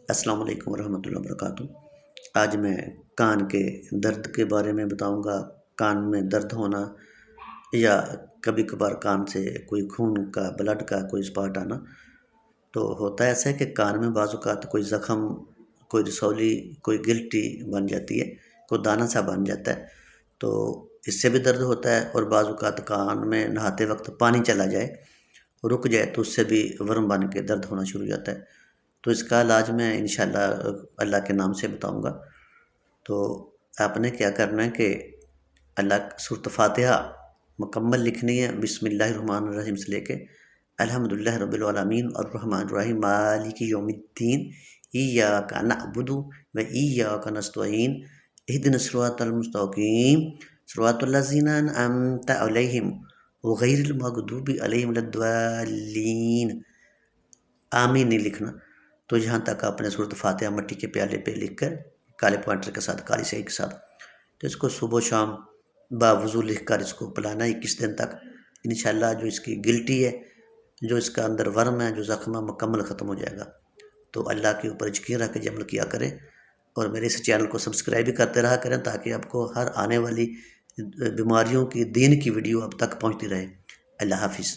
السلام علیکم ورحمۃ اللہ وبرکاتہ۔ آج میں کان کے درد کے بارے میں بتاؤں گا۔ کان میں درد ہونا یا کبھی کبھار کان سے کوئی خون کا بلڈ کا کوئی اسپاٹ آنا، تو ہوتا ایسا ہے کہ کان میں بعض اوقات کوئی زخم، کوئی رسولی، کوئی گلٹی بن جاتی ہے، کوئی دانہ سا بن جاتا ہے، تو اس سے بھی درد ہوتا ہے۔ اور بعض اوقات کان میں نہاتے وقت پانی چلا جائے، رک جائے، تو اس سے بھی ورم بن کے درد ہونا شروع ہو جاتا ہے۔ تو اس کا علاج میں انشاءاللہ اللہ کے نام سے بتاؤں گا۔ تو آپ نے کیا کرنا ہے کہ سورۃ فاتحہ مکمل لکھنی ہے، بسم اللہ الرحمن الرحیم سے لے کے الحمدللہ رب العالمین الرحمن الرحیم مالک یوم الدین ایاک نعبد و ایاک نستعین اہدنا الصراط المستقیم صراط الذین انعمت علیہم غیر المغضوب علیہم ولا الضالین، آمین نہیں لکھنا۔ تو یہاں تک آپ نے سورۃ فاتحہ مٹی کے پیالے پہ لکھ کر کالے پوائنٹر کے ساتھ، کالی سیاہی کے ساتھ، تو اس کو صبح و شام باوضو لکھ کر اس کو پلانا 21 دن تک۔ انشاءاللہ جو اس کی گلٹی ہے، جو اس کا اندر ورم ہے، جو زخم ہے، مکمل ختم ہو جائے گا۔ تو اللہ کے اوپر یقین رکھ کے عمل کیا کریں، اور میرے اس چینل کو سبسکرائب بھی کرتے رہا کریں، تاکہ آپ کو ہر آنے والی بیماریوں کی، دین کی ویڈیو اب تک پہنچتی رہے۔ اللہ حافظ۔